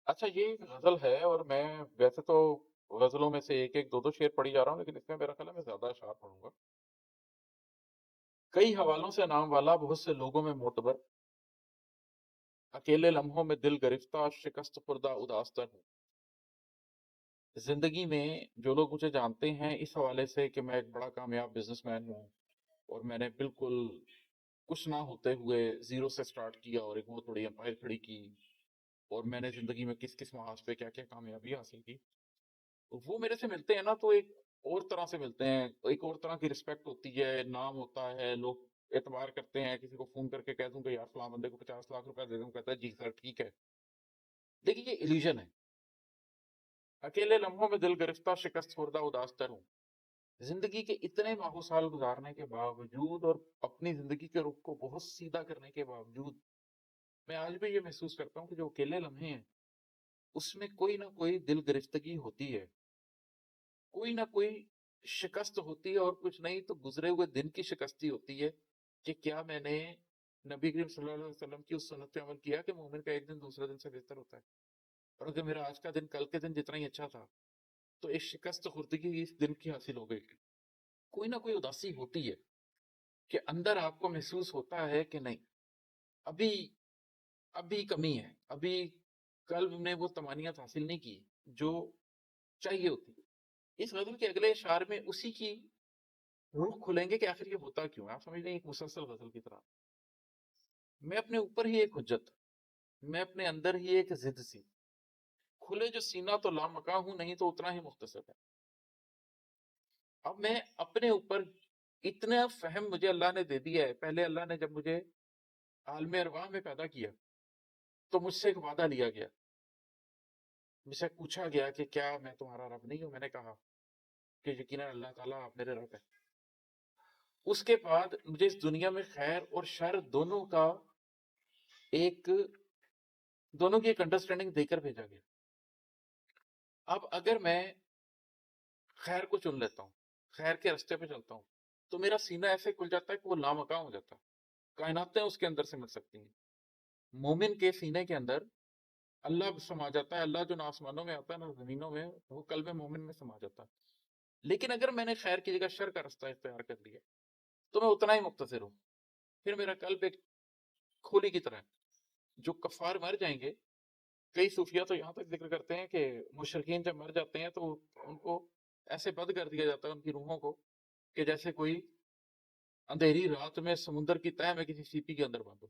اچھا یہ ایک غزل ہے، اور میں ویسے تو غزلوں میں سے ایک ایک دو دو شعر پڑھی جا رہا ہوں، لیکن اس میں میرا خیال ہے میں زیادہ اشعار پڑھوں گا۔ کئی حوالوں سے نام والا، بہت سے لوگوں میں معتبر، اکیلے لمحوں میں دل گرفتہ، شکست خوردہ اداس تر ہوں۔ زندگی میں جو لوگ مجھے جانتے ہیں اس حوالے سے کہ میں ایک بڑا کامیاب بزنس مین ہوں، اور میں نے بالکل کچھ نہ ہوتے ہوئے زیرو سے سٹارٹ کیا اور ایک بہت بڑی امپائر کھڑی کی، اور میں نے زندگی میں کس کس محاذ پہ کیا کیا کامیابی حاصل کی، وہ میرے سے ملتے ہیں نا تو ایک اور طرح سے ملتے ہیں، ایک اور طرح کی رسپیکٹ ہوتی ہے، نام ہوتا ہے، لوگ اعتبار کرتے ہیں، کسی کو فون کر کے کہہ دوں کہ یار فلاں بندے کو 50 لاکھ روپے دے دوں، کہتا ہے جی سر ٹھیک ہے۔ دیکھیے یہ ایلیوژن ہے۔ اکیلے لمحوں میں دل گرفتہ، شکست خوردہ اداس تر ہوں۔ زندگی کے اتنے ماہ سال گزارنے کے باوجود اور اپنی زندگی کے رخ کو بہت سیدھا کرنے کے باوجود، میں آج بھی یہ محسوس کرتا ہوں کہ جو اکیلے لمحے ہیں اس میں کوئی نہ کوئی دل گرفتگی ہوتی ہے، کوئی نہ کوئی شکست ہوتی ہے، اور کچھ نہیں تو گزرے ہوئے دن کی شکستی ہوتی ہے کہ کیا میں نے نبی کریم صلی اللہ علیہ وسلم کی اس سنت پہ عمل کیا کہ مومن کا ایک دن دوسرے دن سے بہتر ہوتا ہے، اور اگر میرا آج کا دن کل کے دن جتنا ہی اچھا تھا تو ایک شکست خوردگی اس دن کی حاصل ہو گئی۔ کوئی نہ کوئی اداسی ہوتی ہے کہ اندر آپ کو محسوس ہوتا ہے کہ نہیں، ابھی ابھی کمی ہے، ابھی قلب نے وہ طمانینت حاصل نہیں کی جو چاہیے ہوتی ہے۔ اس غزل کے اگلے اشعار میں اسی کی روح کھلیں گے کہ آخر یہ ہوتا کیوں ہے۔ آپ سمجھ لیں ایک مسلسل غزل کی طرح، میں اپنے اوپر ہی ایک حجت، میں اپنے اندر ہی ایک ضد سی، کھلے جو سینہ تو لامکاں ہوں، نہیں تو اتنا ہی مختصر ہے۔ اب میں اپنے اوپر اتنا فہم مجھے اللہ نے دے دیا ہے۔ پہلے اللہ نے جب مجھے عالم ارواح میں پیدا کیا تو مجھ سے ایک وعدہ لیا گیا، مجھ سے پوچھا گیا کہ کیا میں تمہارا رب نہیں ہوں؟ میں نے کہا کہ یقیناً اللہ تعالیٰ آپ میرے رب ہے۔ اس کے بعد مجھے اس دنیا میں خیر اور شر دونوں کا ایک دونوں کی ایک انڈرسٹینڈنگ دے کر بھیجا گیا۔ اب اگر میں خیر کو چن لیتا ہوں، خیر کے راستے پہ چلتا ہوں، تو میرا سینہ ایسے کھل جاتا ہے کہ وہ لامکاں ہو جاتا ہے، کائناتیں اس کے اندر سے مل سکتی ہیں۔ مومن کے سینے کے اندر اللہ سما جاتا ہے، اللہ جو نہ آسمانوں میں آتا ہے نہ زمینوں میں، وہ قلب مومن میں سما جاتا ہے۔ لیکن اگر میں نے خیر کی جگہ شر کا راستہ اختیار کر لیا تو میں اتنا ہی مقتصر ہوں، پھر میرا قلب ایک کھولی کی طرح ہے۔ جو کفار مر جائیں گے، کئی صوفیہ تو یہاں تک ذکر کرتے ہیں کہ مشرکین جب مر جاتے ہیں تو ان کو ایسے بند کر دیا جاتا ہے ان کی روحوں کو کہ جیسے کوئی اندھیری رات میں سمندر کی تہہ میں کسی سیپی کے اندر بند ہو۔